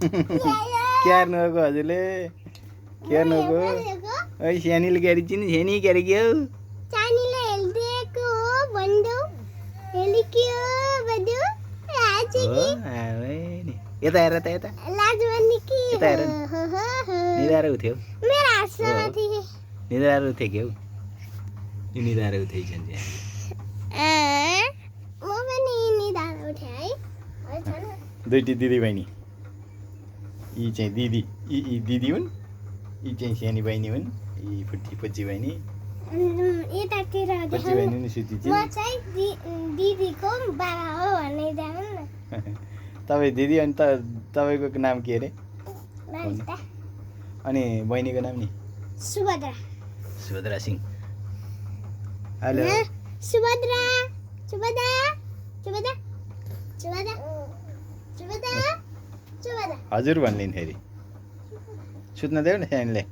क्यार्नु भएको हजुरले क्यार्नु भएको ओइ सानीले क्यारी चिनी सानी क्यारी के हो सानीले हेल्दिएको हो भन्नु हेलिक्यो भन्नु आज हो आवे नि यता हेर त यता लाज भन्ने के यता हेर निदाएर उठ्यो मेरो हातमा थिए निदाएर उठ्यो के हो यो निदाएर उठेछ नि म पनि निदाएर उठे है दुईटी दिदी बहिनी यी चाहिँ दिदी यी दिदी हुन् यी चाहिँ सानी बहिनी हुन् यी फुट्टी पुच्ची बहिनी यतातिर पुच्ची बहिनी नि सुती म चाहिँ दिदीको बाबा हो भन्ने जानु न तपाईँ दिदी अनि तपाईँको नाम के अरे ललिता अनि बहिनीको नाम नि सुभद्रा सुभद्रा सिंह हेलो सुभद्रा सुभद्रा सुभद्रा सुभद्रा सुभद्रा सुभद्रा हजुर भन्लिन् फेरि सुत्न देऊ न सानीले